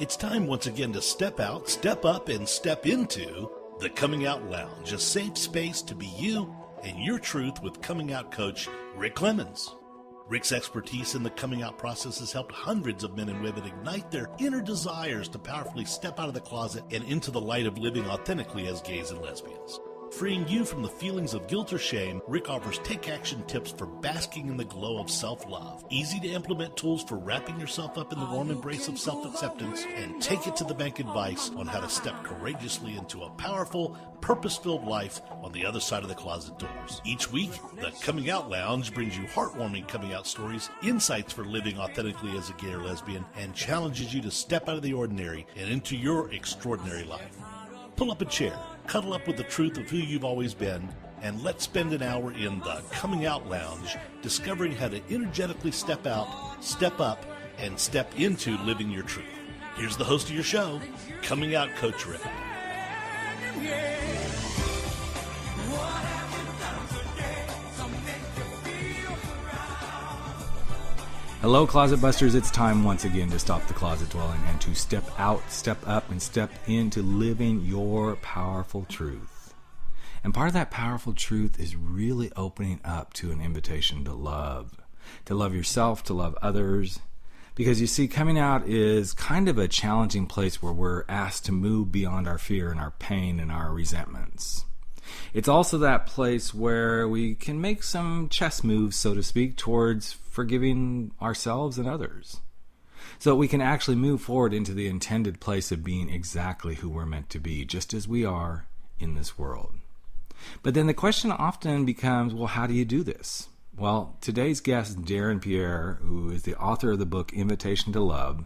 It's time once again to step out, step up, and step into the Coming Out Lounge, a safe space to be you and your truth with coming out coach Rick Clemens. Rick's expertise in the coming out process has helped hundreds of men and women ignite their inner desires to powerfully step out of the closet and into the light of living authentically as gays and lesbians. Freeing you from the feelings of guilt or shame, Rick offers take-action tips for basking in the glow of self-love, easy-to-implement tools for wrapping yourself up in the warm embrace of self-acceptance, and take-it-to-the-bank advice on how to step courageously into a powerful, purpose-filled life on the other side of the closet doors. Each week, the Coming Out Lounge brings you heartwarming coming out stories, insights for living authentically as a gay or lesbian, and challenges you to step out of the ordinary and into your extraordinary life. Pull up a chair, cuddle up with the truth of who you've always been, and let's spend an hour in the Coming Out Lounge discovering how to energetically step out, step up, and step into living your truth. Here's the host of your show, Coming Out Coach Rick. Hello, Closet Busters. It's time once again to stop the closet dwelling and to step out, step up, and step into living your powerful truth. And part of that powerful truth is really opening up to an invitation to love yourself, to love others. Because you see, coming out is kind of a challenging place where we're asked to move beyond our fear and our pain and our resentments. It's also that place where we can make some chess moves, so to speak, towards forgiving ourselves and others, so that we can actually move forward into the intended place of being exactly who we're meant to be, just as we are in this world. But then the question often becomes, well, how do you do this? Well, today's guest, Darren Pierre, who is the author of the book Invitation to Love,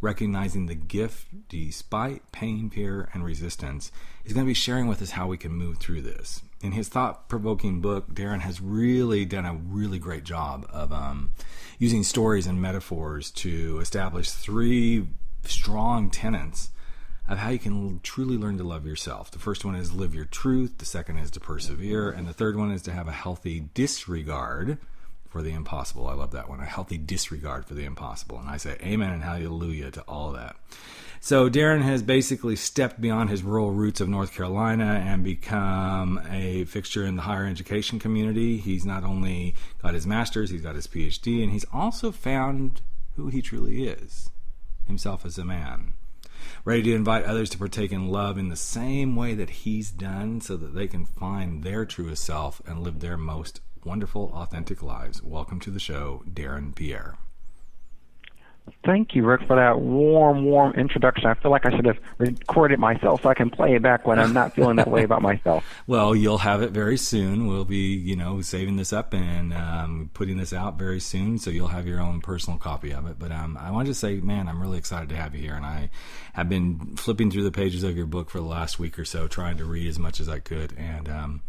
Recognizing the Gift Despite Pain, Fear, and Resistance, is going to be sharing with us how we can move through this. In his thought-provoking book, Darren has really done a really great job of using stories and metaphors to establish 3 strong tenets of how you can truly learn to love yourself. The first one is live your truth, the second is to persevere, and the third one is to have a healthy disregard for the impossible. I love that one. A healthy disregard for the impossible. And I say amen and hallelujah to all of that. So Darren has basically stepped beyond his rural roots of North Carolina and become a fixture in the higher education community. He's not only got his master's, he's got his PhD, and he's also found who he truly is, himself as a man. Ready to invite others to partake in love in the same way that he's done so that they can find their truest self and live their most wonderful, authentic lives. Welcome to the show, Darren Pierre. Thank you, Rick, for that warm introduction. I feel like I should have recorded myself so I can play it back when I'm not feeling that way about myself. Well, you'll have it very soon. We'll be, saving this up and putting this out very soon, so you'll have your own personal copy of it. But I wanted to say, man, I'm really excited to have you here, and I have been flipping through the pages of your book for the last week or so, trying to read as much as I could, and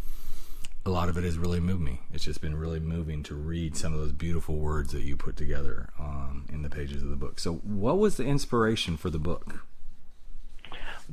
a lot of it has really moved me. It's just been really moving to read some of those beautiful words that you put together in the pages of the book. So what was the inspiration for the book?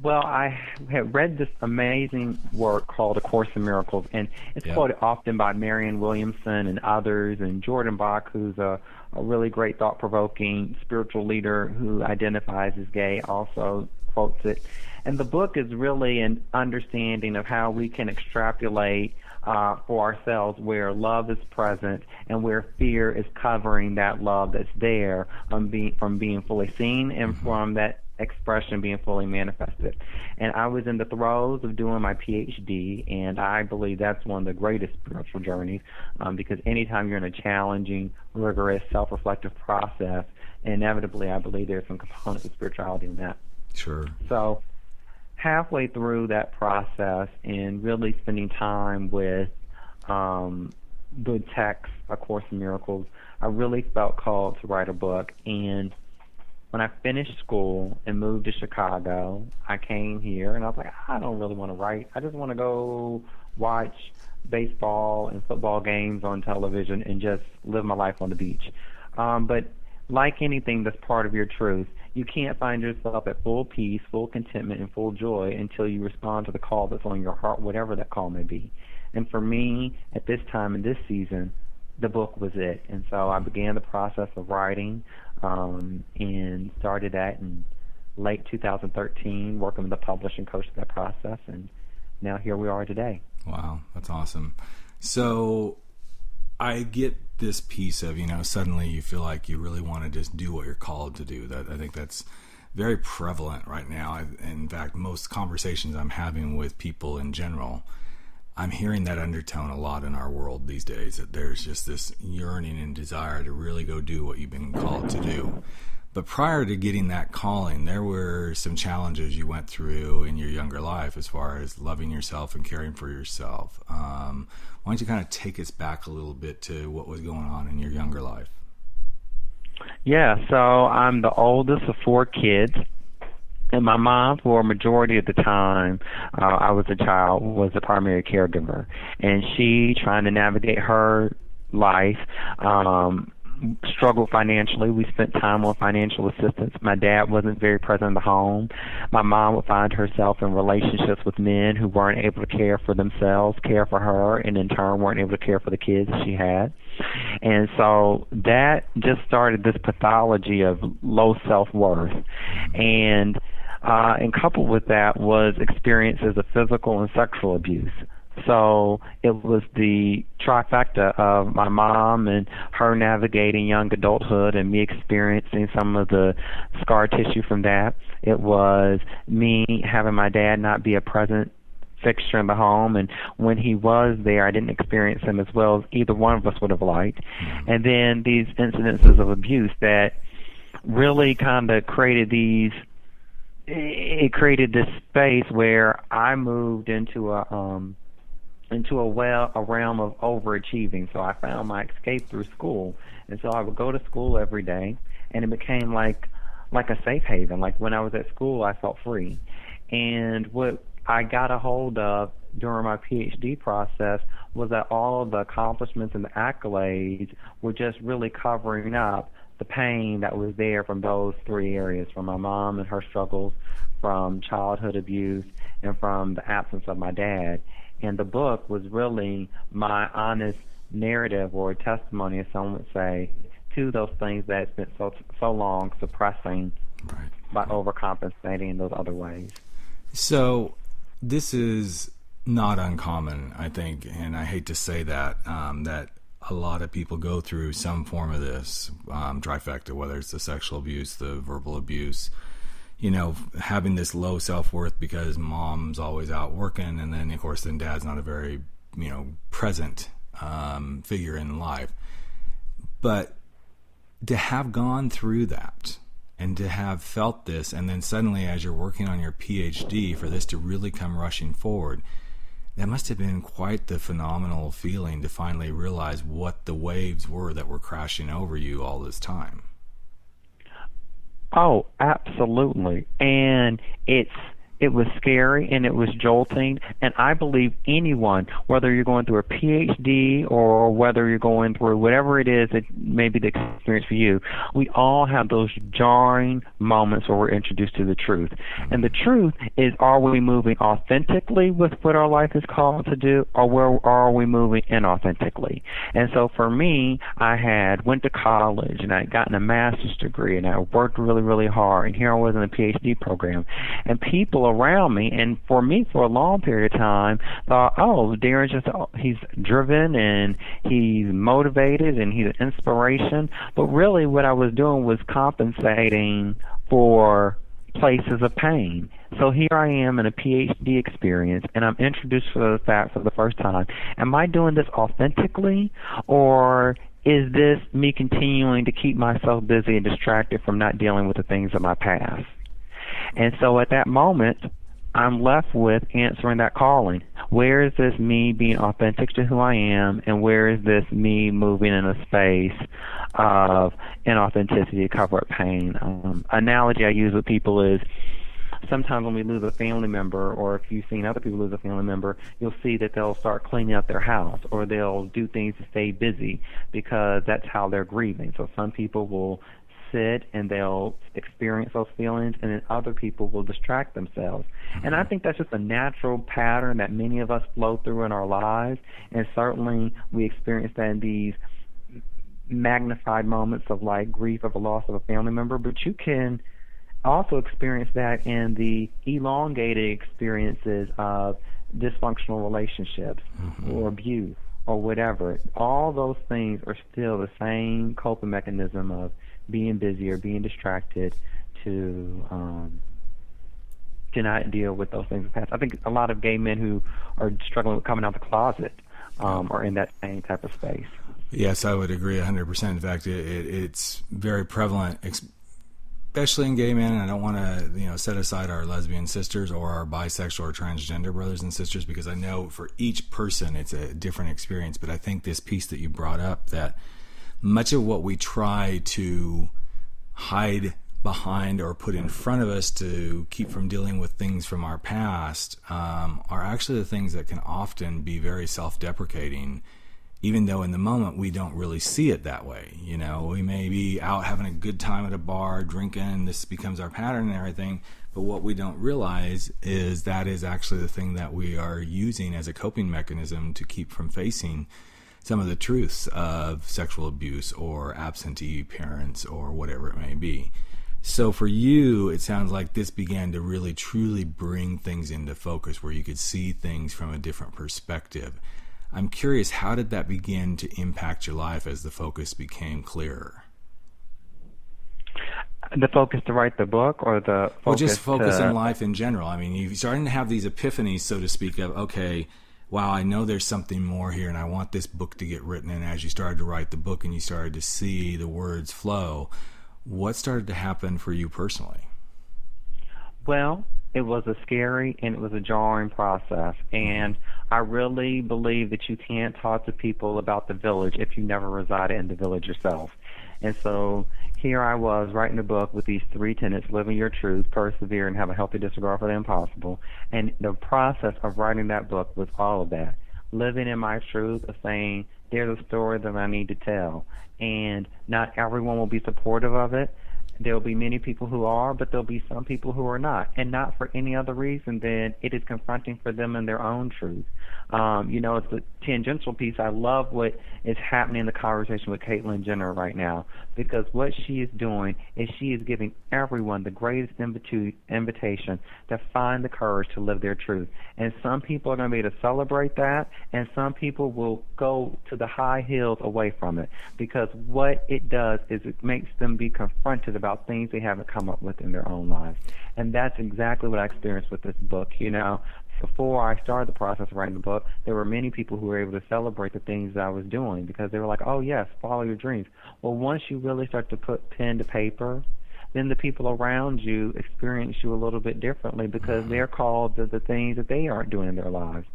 Well, I have read this amazing work called A Course in Miracles, and it's quoted often by Marianne Williamson and others, and Jordan Bach, who's a really great thought-provoking spiritual leader who identifies as gay, also quotes it. And the book is really an understanding of how we can extrapolate for ourselves where love is present and where fear is covering that love that's there from being fully seen and from that expression being fully manifested. And I was in the throes of doing my PhD, and I believe that's one of the greatest spiritual journeys because anytime you're in a challenging, rigorous, self-reflective process, inevitably I believe there's some component of spirituality in that. Sure. So halfway through that process and really spending time with good text, A Course in Miracles, I really felt called to write a book. And when I finished school and moved to Chicago, I came here and I was like, I don't really want to write. I just want to go watch baseball and football games on television and just live my life on the beach. But like anything that's part of your truth, you can't find yourself at full peace, full contentment, and full joy until you respond to the call that's on your heart, whatever that call may be. And for me, at this time in this season, the book was it. And so I began the process of writing and started that in late 2013, working with the publishing coach through that process, and now here we are today. Wow, that's awesome. So I get this piece of, suddenly you feel like you really want to just do what you're called to do. I think that's very prevalent right now. In fact, most conversations I'm having with people in general, I'm hearing that undertone a lot in our world these days, that there's just this yearning and desire to really go do what you've been called to do. But prior to getting that calling, there were some challenges you went through in your younger life as far as loving yourself and caring for yourself. Why don't you kind of take us back a little bit to what was going on in your younger life? Yeah, so I'm the oldest of 4 kids. And my mom, for a majority of the time I was a child, was the primary caregiver. And she, trying to navigate her life, struggled financially. We spent time on financial assistance. My dad wasn't very present in the home. My mom would find herself in relationships with men who weren't able to care for themselves, care for her, and in turn weren't able to care for the kids that she had. And so that just started this pathology of low self-worth. And coupled with that was experiences of physical and sexual abuse. So it was the trifecta of my mom and her navigating young adulthood and me experiencing some of the scar tissue from that. It was me having my dad not be a present fixture in the home, and when he was there, I didn't experience him as well as either one of us would have liked. And then these incidences of abuse that really kind of created this space where I moved into a realm of overachieving. So I found my escape through school, and so I would go to school every day, and it became like a safe haven. Like when I was at school, I felt free. And what I got a hold of during my PhD process was that all the accomplishments and the accolades were just really covering up the pain that was there from those 3 areas, from my mom and her struggles, from childhood abuse, and from the absence of my dad. And the book was really my honest narrative or testimony, as some would say, to those things that it's been so long suppressing by overcompensating in those other ways. So this is not uncommon, I think, and I hate to say that, that a lot of people go through some form of this trifecta, whether it's the sexual abuse, the verbal abuse, having this low self-worth because mom's always out working, and then, of course, dad's not a very, present figure in life. But to have gone through that and to have felt this, and then suddenly as you're working on your PhD, for this to really come rushing forward, that must have been quite the phenomenal feeling to finally realize what the waves were that were crashing over you all this time. Oh, absolutely. And it was scary and it was jolting. And I believe anyone, whether you're going through a PhD or whether you're going through whatever it is that may be the experience for you, we all have those jarring moments where we're introduced to the truth. And the truth is, are we moving authentically with what our life is called to do, or where are we moving inauthentically? And so for me, I went to college and I had gotten a master's degree and I worked really, really hard. And here I was in a PhD program. And people around me, and for me for a long period of time, thought, oh, Darren's he's driven and he's motivated and he's an inspiration. But really what I was doing was compensating for places of pain. So here I am in a PhD experience, and I'm introduced to the fact for the first time. Am I doing this authentically, or is this me continuing to keep myself busy and distracted from not dealing with the things of my past? And so at that moment, I'm left with answering that calling. Where is this me being authentic to who I am, and where is this me moving in a space of inauthenticity to cover up pain? Analogy I use with people is, sometimes when we lose a family member, or if you've seen other people lose a family member, you'll see that they'll start cleaning up their house, or they'll do things to stay busy because that's how they're grieving. So some people will sit and they'll experience those feelings, and then other people will distract themselves. And I think that's just a natural pattern that many of us flow through in our lives, and certainly we experience that in these magnified moments of like grief of a loss of a family member. But you can also experienced that in the elongated experiences of dysfunctional relationships or abuse or whatever. All those things are still the same coping mechanism of being busy or being distracted to not deal with those things in the past. I think a lot of gay men who are struggling with coming out of the closet are in that same type of space. Yes, I would agree 100%. In fact, it's very prevalent, especially in gay men. And I don't want to, set aside our lesbian sisters or our bisexual or transgender brothers and sisters, because I know for each person it's a different experience. But I think this piece that you brought up, that much of what we try to hide behind or put in front of us to keep from dealing with things from our past are actually the things that can often be very self-deprecating, even though in the moment we don't really see it that way. We may be out having a good time at a bar, drinking, this becomes our pattern and everything, but what we don't realize is that is actually the thing that we are using as a coping mechanism to keep from facing some of the truths of sexual abuse or absentee parents or whatever it may be. So for you, it sounds like this began to really truly bring things into focus where you could see things from a different perspective. I'm curious, how did that begin to impact your life as the focus became clearer? The focus to write the book, or the focus Well, just focus in life in general. I mean, you're starting to have these epiphanies, so to speak, of, okay, wow, I know there's something more here and I want this book to get written. And as you started to write the book and you started to see the words flow, what started to happen for you personally? Well, it was a scary and it was a jarring process. And I really believe that you can't talk to people about the village if you never resided in the village yourself. And so here I was writing a book with these 3 tenets: living your truth, persevere, and have a healthy disregard for the impossible. And the process of writing that book was all of that. Living in my truth of saying, there's a story that I need to tell. And not everyone will be supportive of it. There'll be many people who are, but there'll be some people who are not. And not for any other reason than it is confronting for them in their own truth. It's a tangential piece. I love what is happening in the conversation with Caitlyn Jenner right now, because what she is doing is she is giving everyone the greatest invitation to find the courage to live their truth. And some people are going to be able to celebrate that, and some people will go to the high hills away from it, because what it does is it makes them be confronted about things they haven't come up with in their own lives. And that's exactly what I experienced with this book. Before I started the process of writing the book, there were many people who were able to celebrate the things that I was doing, because they were like, oh, yes, follow your dreams. Well, once you really start to put pen to paper, then the people around you experience you a little bit differently, because they're called to the things that they aren't doing in their lives.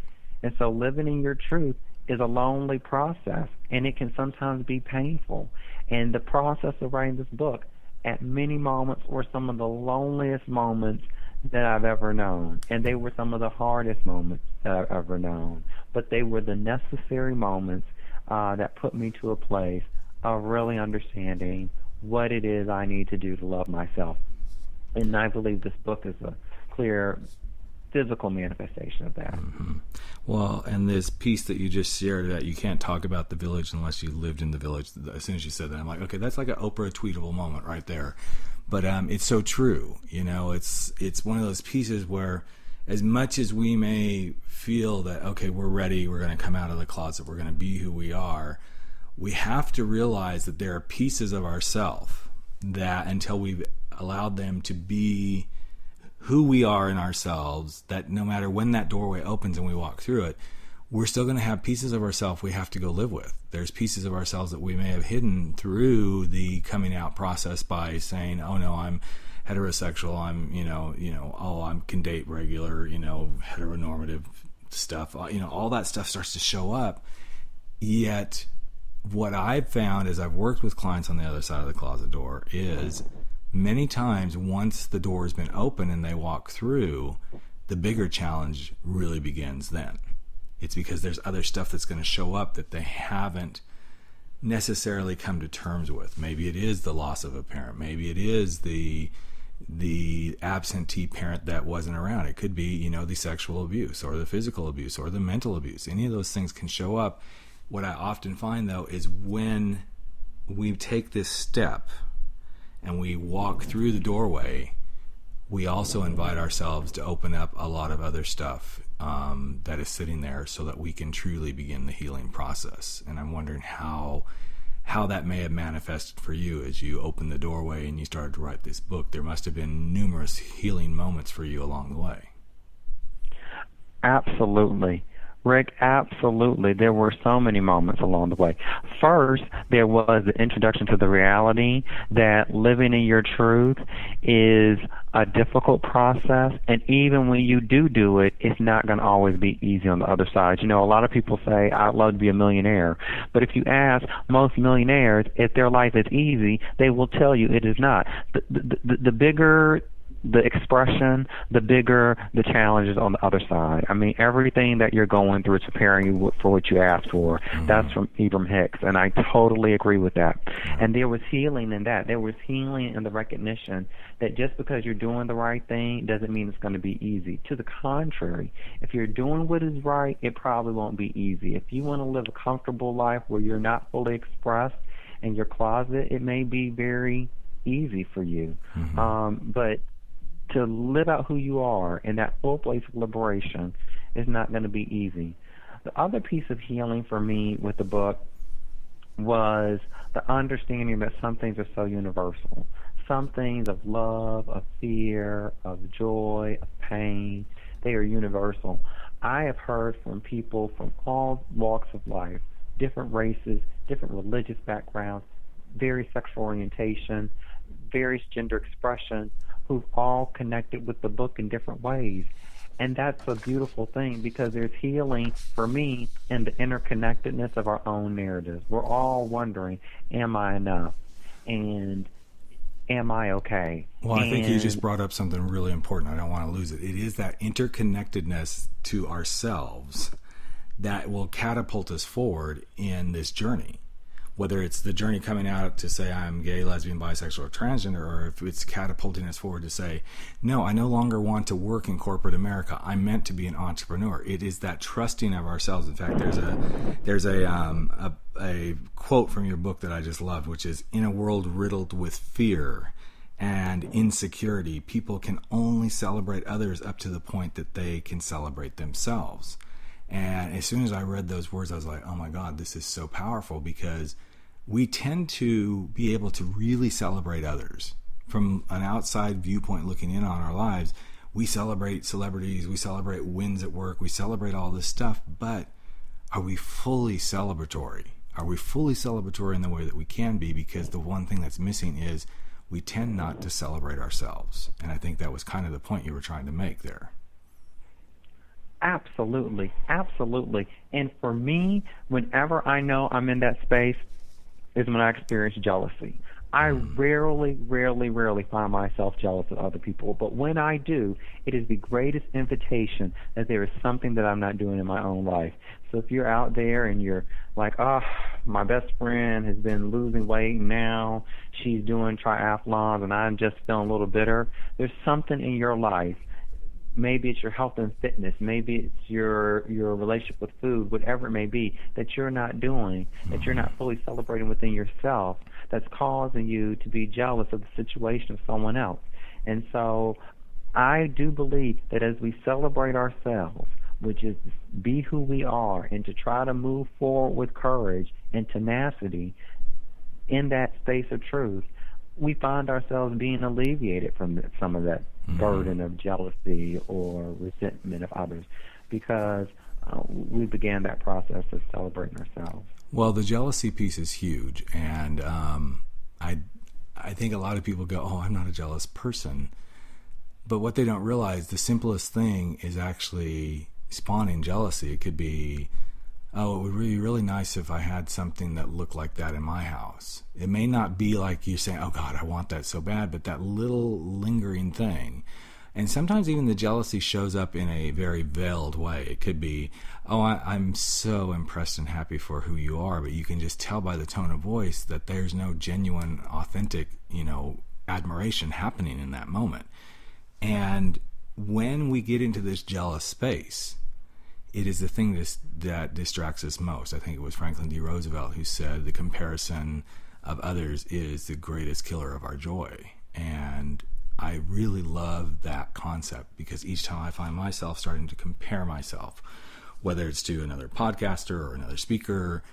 And so living in your truth is a lonely process, and it can sometimes be painful. And the process of writing this book, at many moments, were some of the loneliest moments that I've ever known. And they were some of the hardest moments that I've ever known. But they were the necessary moments that put me to a place of really understanding what it is I need to do to love myself. And I believe this book is a clear physical manifestation of that. Mm-hmm. Well, and this piece that you just shared, that you can't talk about the village unless you lived in the village, as soon as you said that, I'm like, okay, that's like an Oprah tweetable moment right there. But it's so true. It's one of those pieces where, as much as we may feel that, okay, we're ready, we're going to come out of the closet, we're going to be who we are, we have to realize that there are pieces of ourself that, until we've allowed them to be who we are in ourselves, that no matter when that doorway opens and we walk through it, we're still going to have pieces of ourselves we have to go live with. There's pieces of ourselves that we may have hidden through the coming out process by saying, oh no, I'm heterosexual, I'm, I can date regular, heteronormative stuff, all that stuff starts to show up. Yet what I've found as I've worked with clients on the other side of the closet door is, many times once the door has been open and they walk through, the bigger challenge really begins then. It's because there's other stuff that's going to show up that they haven't necessarily come to terms with. Maybe it is the loss of a parent. Maybe it is the absentee parent that wasn't around. It could be, the sexual abuse or the physical abuse or the mental abuse. Any of those things can show up. What I often find, though, is when we take this step and we walk through the doorway, we also invite ourselves to open up a lot of other stuff that is sitting there so that we can truly begin the healing process. And I'm wondering how that may have manifested for you as you opened the doorway and you started to write this book. There must have been numerous healing moments for you along the way. Absolutely. Rick, absolutely. There were so many moments along the way. First, there was the introduction to the reality that living in your truth is a difficult process, and even when you do it, it's not going to always be easy on the other side. You know, a lot of people say, I'd love to be a millionaire, but if you ask most millionaires if their life is easy, they will tell you it is not. The bigger the expression, the bigger the challenges on the other side. I mean, everything that you're going through is preparing you for what you asked for. That's from Ibram Hicks, and I totally agree with that. And there was healing in that. There was healing in the recognition that just because you're doing the right thing doesn't mean it's going to be easy. To the contrary, if you're doing what is right, it probably won't be easy. If you want to live a comfortable life where you're not fully expressed in your closet, it may be very easy for you. But to live out who you are in that full place of liberation is not going to be easy. The other piece of healing for me with the book was the understanding that some things are so universal. Some things of love, of fear, of joy, of pain, they are universal. I have heard from people from all walks of life, different races, different religious backgrounds, various sexual orientation, various gender expression, who've all connected with the book in different ways. And that's a beautiful thing because there's healing for me in the interconnectedness of our own narratives. We're all wondering, am I enough? And am I okay? Well, I think you just brought up something really important. I don't want to lose it. It is that interconnectedness to ourselves that will catapult us forward in this journey. Whether it's the journey coming out to say I'm gay, lesbian, bisexual, or transgender, or if it's catapulting us forward to say, no, I no longer want to work in corporate America. I'm meant to be an entrepreneur. It is that trusting of ourselves. In fact, there's a quote from your book that I just loved, which is, in a world riddled with fear and insecurity, people can only celebrate others up to the point that they can celebrate themselves. And as soon as I read those words, I was like, oh my God, this is so powerful, because we tend to be able to really celebrate others. From an outside viewpoint looking in on our lives, we celebrate celebrities, we celebrate wins at work, we celebrate all this stuff, but are we fully celebratory? Are we fully celebratory in the way that we can be? Because the one thing that's missing is we tend not to celebrate ourselves. And I think that was kind of the point you were trying to make there. Absolutely, absolutely. And for me, whenever I know I'm in that space is when I experience jealousy. I rarely find myself jealous of other people, but when I do, it is the greatest invitation that there is something that I'm not doing in my own life. So if you're out there and you're like, oh, my best friend has been losing weight, and now she's doing triathlons and I'm just feeling a little bitter, there's something in your life. Maybe it's your health and fitness. Maybe it's your relationship with food, whatever it may be, that you're not doing, that you're not fully celebrating within yourself, that's causing you to be jealous of the situation of someone else. And so I do believe that as we celebrate ourselves, which is be who we are, and to try to move forward with courage and tenacity in that space of truth, we find ourselves being alleviated from some of that burden of jealousy or resentment of others, because we began that process of celebrating ourselves. Well, the jealousy piece is huge, and I think a lot of people go, oh, I'm not a jealous person. But what they don't realize, the simplest thing is actually spawning jealousy. It could be, oh, it would be really nice if I had something that looked like that in my house. It may not be like you're saying, oh God, I want that so bad, but that little lingering thing. And sometimes even the jealousy shows up in a very veiled way. It could be, oh, I'm so impressed and happy for who you are, but you can just tell by the tone of voice that there's no genuine, authentic, admiration happening in that moment. And when we get into this jealous space, it is the thing that distracts us most. I think it was Franklin D. Roosevelt who said the comparison of others is the greatest killer of our joy. And I really love that concept, because each time I find myself starting to compare myself, whether it's to another podcaster or another speaker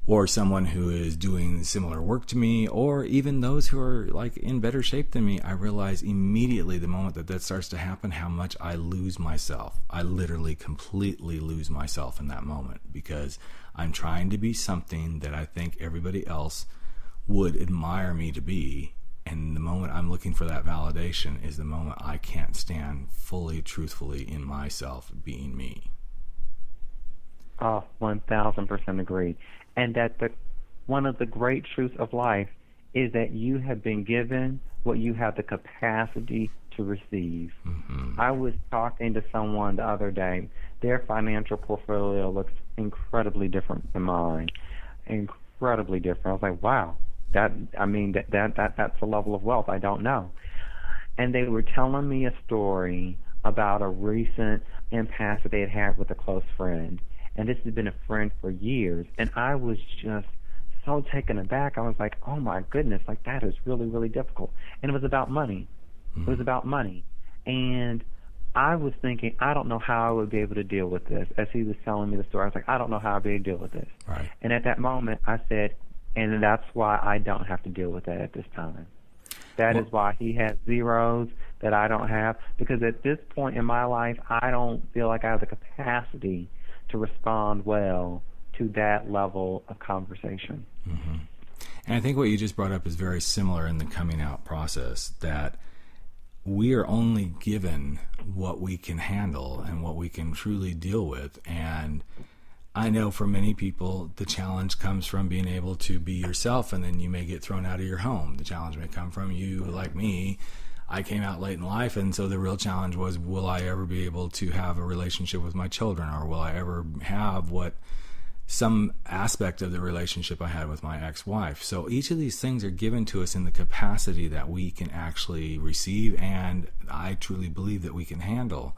or someone who is doing similar work to me, or even those who are like in better shape than me, I realize immediately the moment that that starts to happen how much I lose myself. I literally completely lose myself in that moment, because I'm trying to be something that I think everybody else would admire me to be. And the moment I'm looking for that validation is the moment I can't stand fully, truthfully in myself being me. Oh, 1,000% agree. And that one of the great truths of life is that you have been given what you have the capacity to receive. Mm-hmm. I was talking to someone the other day. Their financial portfolio looks incredibly different than mine. Incredibly different. I was like, wow, that's a level of wealth I don't know. And they were telling me a story about a recent impasse that they had had with a close friend. And this has been a friend for years. And I was just so taken aback. I was like, oh, my goodness, like that is really, really difficult. And it was about money. Mm-hmm. It was about money. And I was thinking, I don't know how I would be able to deal with this. As he was telling me the story, I was like, I don't know how I'd be able to deal with this. Right. And at that moment, I said, and that's why I don't have to deal with that at this time. That is why he has zeros that I don't have. Because at this point in my life, I don't feel like I have the capacity to respond well to that level of conversation. Mm-hmm. And I think what you just brought up is very similar in the coming out process, that we are only given what we can handle and what we can truly deal with. And I know for many people, the challenge comes from being able to be yourself, and then you may get thrown out of your home. The challenge may come from you, like me. I came out late in life, and so the real challenge was, will I ever be able to have a relationship with my children, or will I ever have what some aspect of the relationship I had with my ex-wife? So each of these things are given to us in the capacity that we can actually receive, and I truly believe that we can handle.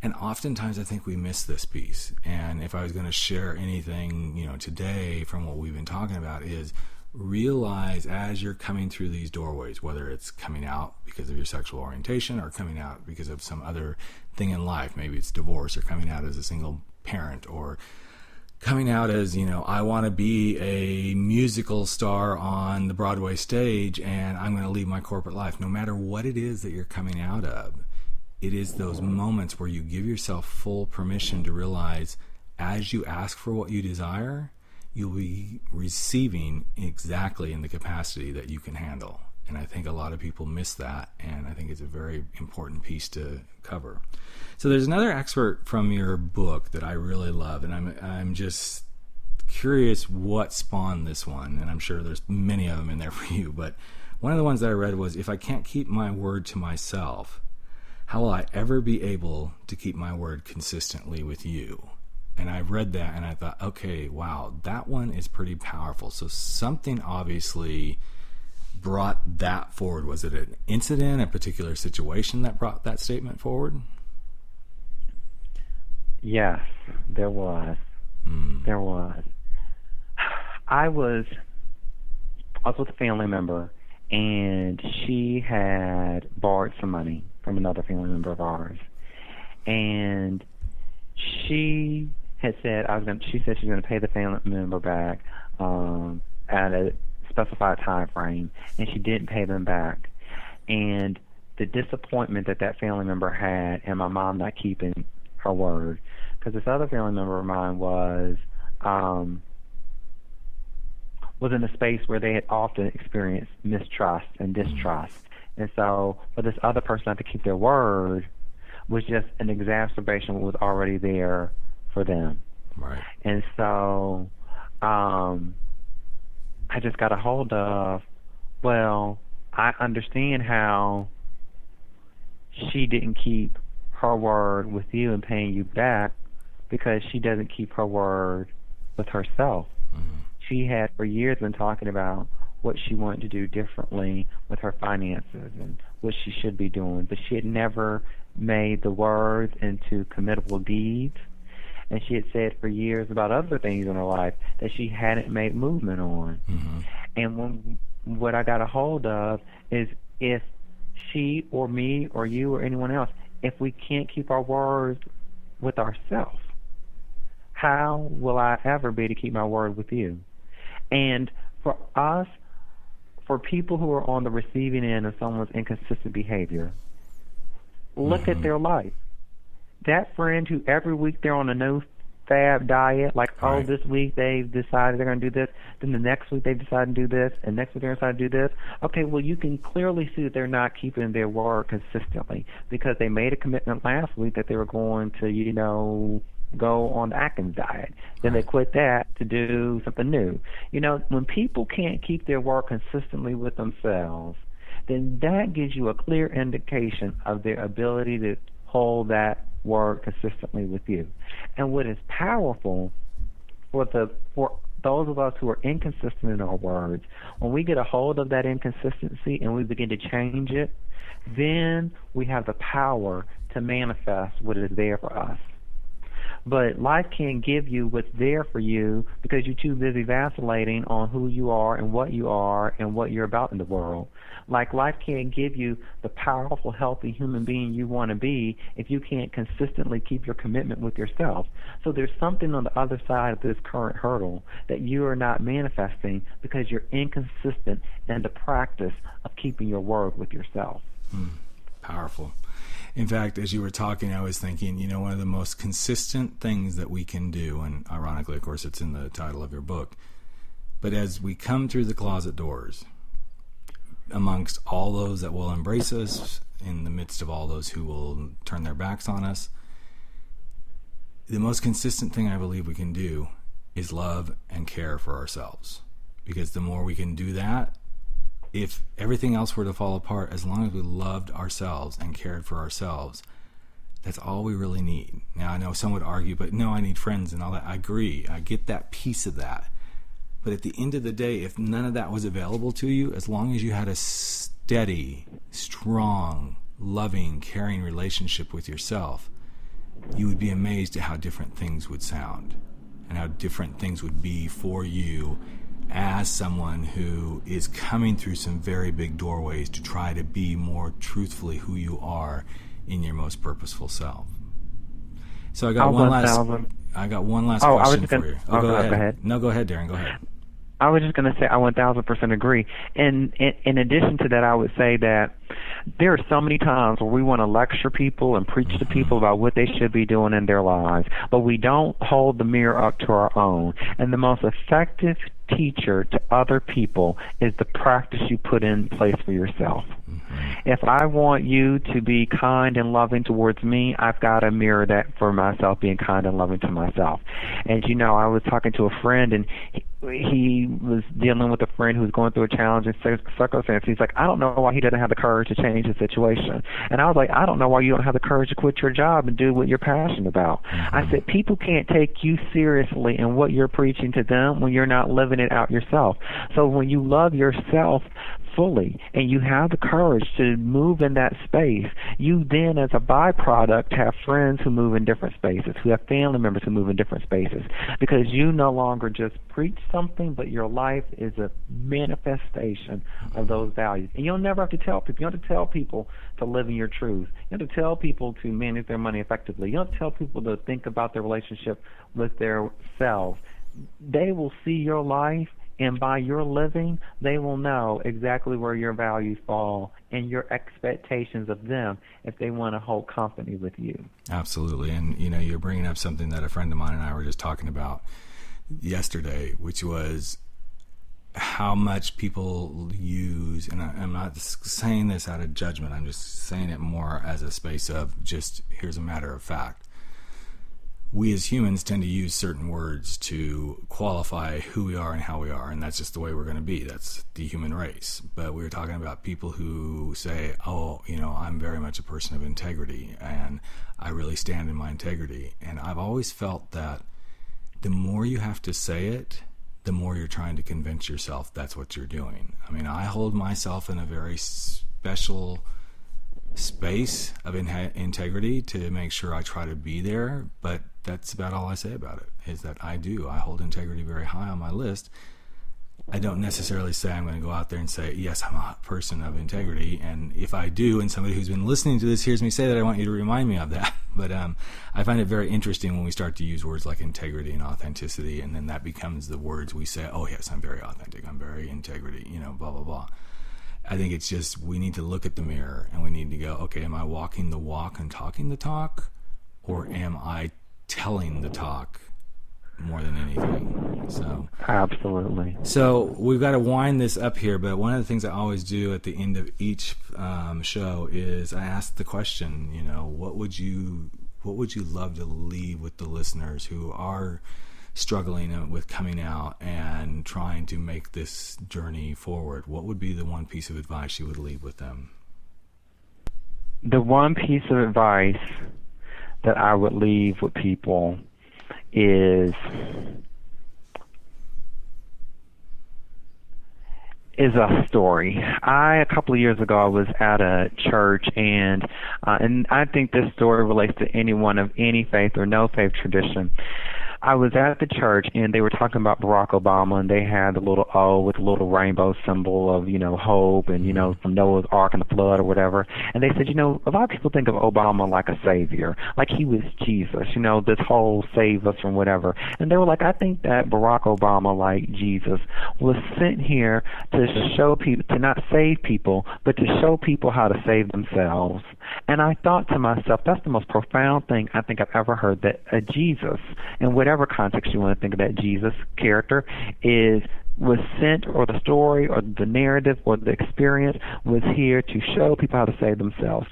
And oftentimes I think we miss this piece. And if I was going to share anything, today from what we've been talking about, is realize as you're coming through these doorways, whether it's coming out because of your sexual orientation or coming out because of some other thing in life, maybe it's divorce, or coming out as a single parent, or coming out as, I want to be a musical star on the Broadway stage and I'm going to leave my corporate life. No matter what it is that you're coming out of, it is those moments where you give yourself full permission to realize, as you ask for what you desire, you'll be receiving exactly in the capacity that you can handle. And I think a lot of people miss that, and I think it's a very important piece to cover. So there's another excerpt from your book that I really love, and I'm just curious what spawned this one, and I'm sure there's many of them in there for you, but one of the ones that I read was, if I can't keep my word to myself, how will I ever be able to keep my word consistently with you? And I read that and I thought, okay, wow, that one is pretty powerful. So something obviously brought that forward. Was it an incident, a particular situation that brought that statement forward? Yes, there was. There was. I was with a family member, and she had borrowed some money from another family member of ours. And she had said she said she's going to pay the family member back at a specified time frame, and she didn't pay them back. And the disappointment that family member had, and my mom not keeping her word, because this other family member of mine was in a space where they had often experienced mistrust and distrust. And so for this other person not to keep their word was just an exacerbation of what was already there for them. Right. And so I just got a hold of, well, I understand how she didn't keep her word with you and paying you back, because she doesn't keep her word with herself. Mm-hmm. She had for years been talking about what she wanted to do differently with her finances and what she should be doing, but she had never made the words into committable deeds. And she had said for years about other things in her life that she hadn't made movement on. Mm-hmm. And what I got a hold of is, if she or me or you or anyone else, if we can't keep our words with ourselves, how will I ever be to keep my word with you? And for us, for people who are on the receiving end of someone's inconsistent behavior, look at their life. That friend who every week they're on a no-fab diet, like, oh, this week they've decided they're going to do this, then the next week they've decided to do this, and next week they're going to decide to do this. Okay, well, you can clearly see that they're not keeping their word consistently because they made a commitment last week that they were going to, go on the Atkins diet. Then they quit that to do something new. When people can't keep their word consistently with themselves, then that gives you a clear indication of their ability to hold that word consistently with you. And what is powerful for those of us who are inconsistent in our words, when we get a hold of that inconsistency and we begin to change it, then we have the power to manifest what is there for us. But life can't give you what's there for you because you're too busy vacillating on who you are and what you're about in the world. Like, life can't give you the powerful, healthy human being you want to be if you can't consistently keep your commitment with yourself. So there's something on the other side of this current hurdle that you are not manifesting because you're inconsistent in the practice of keeping your word with yourself. Powerful. In fact, as you were talking, I was thinking, one of the most consistent things that we can do, and ironically, of course, it's in the title of your book, but as we come through the closet doors, amongst all those that will embrace us, in the midst of all those who will turn their backs on us, the most consistent thing I believe we can do is love and care for ourselves. Because the more we can do that, if everything else were to fall apart, as long as we loved ourselves and cared for ourselves, that's all we really need. Now, I know some would argue, but no, I need friends and all that. I agree. I get that piece of that. But at the end of the day, if none of that was available to you, as long as you had a steady, strong, loving, caring relationship with yourself, you would be amazed at how different things would sound and how different things would be for you as someone who is coming through some very big doorways to try to be more truthfully who you are in your most purposeful self. So I got one last question for you. Go ahead. No, go ahead, Darren. Go ahead. I was just going to say I 1,000% agree. And in addition to that, I would say that there are so many times where we want to lecture people and preach to people about what they should be doing in their lives, but we don't hold the mirror up to our own. And the most effective teacher to other people is the practice you put in place for yourself. If I want you to be kind and loving towards me, I've got to mirror that for myself, being kind and loving to myself. And I was talking to a friend, and he was dealing with a friend who was going through a challenging circumstance. He's like, I don't know why he doesn't have the courage to change the situation. And I was like, I don't know why you don't have the courage to quit your job and do what you're passionate about. I said, people can't take you seriously in what you're preaching to them when you're not living it out yourself. So when you love yourself fully and you have the courage to move in that space, you then, as a byproduct, have friends who move in different spaces, who have family members who move in different spaces, because you no longer just preach something, but your life is a manifestation of those values. And you'll never have to tell people. You don't have to tell people to live in your truth. You don't have to tell people to manage their money effectively. You don't have to tell people to think about their relationship with their selves. They will see your life, and by your living, they will know exactly where your values fall and your expectations of them if they want to hold company with you. Absolutely. And, you're bringing up something that a friend of mine and I were just talking about yesterday, which was how much people use, and I'm not saying this out of judgment, I'm just saying it more as a space of just, here's a matter of fact. We as humans tend to use certain words to qualify who we are and how we are, and that's just the way we're going to be. That's the human race. But we were talking about people who say, I'm very much a person of integrity, and I really stand in my integrity. And I've always felt that the more you have to say it, the more you're trying to convince yourself that's what you're doing. I mean, I hold myself in a very special space of integrity to make sure I try to be there, but that's about all I say about it, is that I hold integrity very high on my list. I don't necessarily say I'm going to go out there and say, yes, I'm a person of integrity. And if I do, and somebody who's been listening to this hears me say that, I want you to remind me of that. But I find it very interesting when we start to use words like integrity and authenticity, and then that becomes the words we say, oh, yes, I'm very authentic, I'm very integrity, blah, blah, blah. I think it's just we need to look at the mirror and we need to go, okay, am I walking the walk and talking the talk? Or am I telling the talk more than anything? So absolutely. So we've got to wind this up here, but one of the things I always do at the end of each show is I ask the question, what would you love to leave with the listeners who are struggling with coming out and trying to make this journey forward? What would be the one piece of advice you would leave with them? The one piece of advice that I would leave with people is a story. A couple of years ago, I was at a church, and I think this story relates to anyone of any faith or no faith tradition. I was at the church, and they were talking about Barack Obama, and they had the little O with the little rainbow symbol of, hope and, from Noah's Ark and the flood or whatever. And they said, a lot of people think of Obama like a savior, like he was Jesus, this whole save us from whatever. And they were like, I think that Barack Obama, like Jesus, was sent here to show people, to not save people, but to show people how to save themselves. And I thought to myself, that's the most profound thing I think I've ever heard, that a Jesus, in whatever context you want to think of that Jesus character, was sent, or the story or the narrative or the experience was here to show people how to save themselves.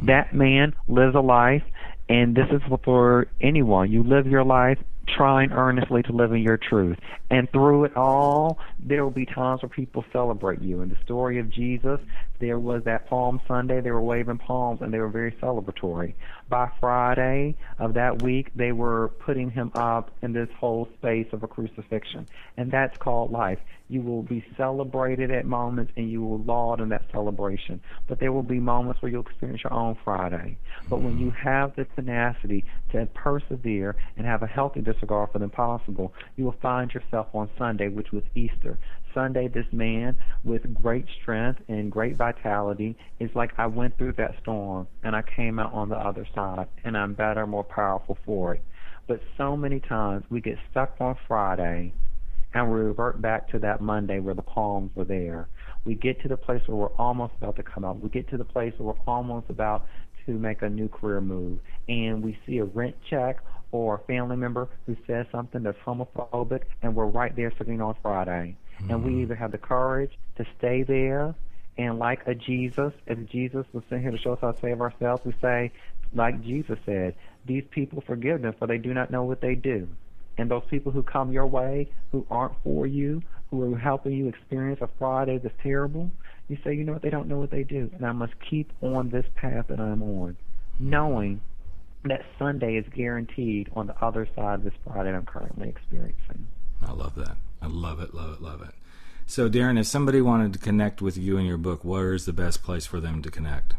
That man lives a life, and this is for anyone. You live your life trying earnestly to live in your truth. And through it all, there will be times where people celebrate you. In the story of Jesus, there was that Palm Sunday, they were waving palms, and they were very celebratory. By Friday of that week, they were putting him up in this whole space of a crucifixion. And that's called life. You will be celebrated at moments, and you will laud in that celebration. But there will be moments where you'll experience your own Friday. But when you have the tenacity to persevere and have a healthy disregard for the impossible, you will find yourself on Sunday, which was Easter. Sunday, this man with great strength and great vitality is like, I went through that storm and I came out on the other side, and I'm better, more powerful for it. But so many times we get stuck on Friday and we revert back to that Monday where the palms were there. We get to the place where we're almost about to come out. We get to the place where we're almost about to make a new career move, and we see a rent check or a family member who says something that's homophobic, and we're right there sitting on Friday. And we either have the courage to stay there, and like a Jesus, if Jesus was sent here to show us how to save ourselves, we say, like Jesus said, these people forgive them, for they do not know what they do. And those people who come your way, who aren't for you, who are helping you experience a Friday that's terrible, you say, what, they don't know what they do, and I must keep on this path that I'm on, knowing that Sunday is guaranteed on the other side of this Friday that I'm currently experiencing. I love that. I love it, love it, love it. So, Darren, if somebody wanted to connect with you and your book, where is the best place for them to connect?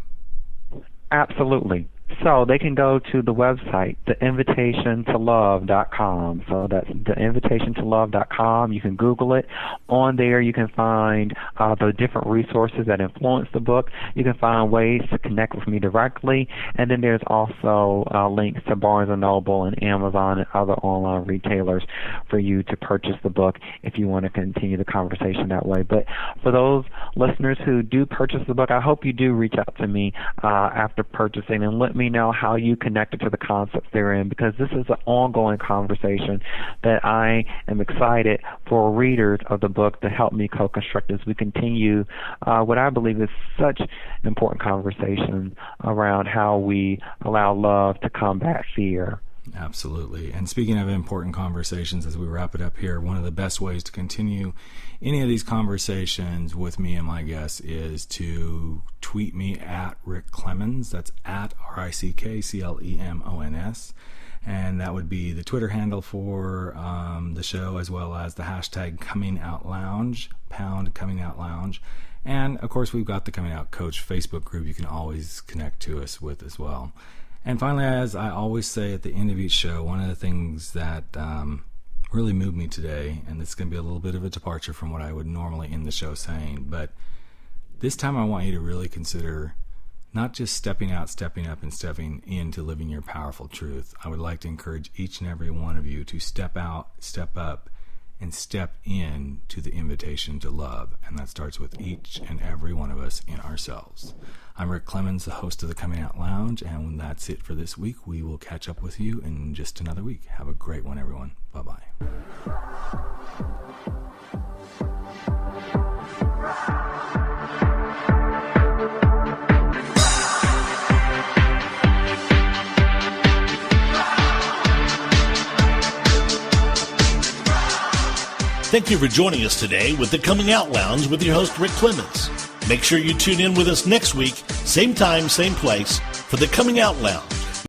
Absolutely. So they can go to the website, theinvitationtolove.com. So that's theinvitationtolove.com. You can Google it. On there, you can find the different resources that influence the book. You can find ways to connect with me directly. And then there's also links to Barnes & Noble and Amazon and other online retailers for you to purchase the book if you want to continue the conversation that way. But for those listeners who do purchase the book, I hope you do reach out to me after purchasing and let me know how you connected to the concepts therein, because this is an ongoing conversation that I am excited for readers of the book to help me co-construct as we continue what I believe is such important conversation around how we allow love to combat fear. Absolutely. And speaking of important conversations, as we wrap it up here, one of the best ways to continue any of these conversations with me and my guests is to tweet me at Rick Clemens. That's at RickClemons. And that would be the Twitter handle for the show, as well as the hashtag Coming Out Lounge, # Coming Out Lounge. And, of course, we've got the Coming Out Coach Facebook group you can always connect to us with as well. And finally, as I always say at the end of each show, one of the things that we're really moved me today, and this is going to be a little bit of a departure from what I would normally end the show saying, but this time I want you to really consider not just stepping out, stepping up, and stepping into living your powerful truth. I would like to encourage each and every one of you to step out, step up, and step in to the invitation to love, and that starts with each and every one of us in ourselves. I'm Rick Clemens, the host of the Coming Out Lounge, and that's it for this week. We will catch up with you in just another week. Have a great one, everyone. Bye-bye. Thank you for joining us today with the Coming Out Lounge with your host, Rick Clemens. Make sure you tune in with us next week, same time, same place, for the Coming Out Lounge.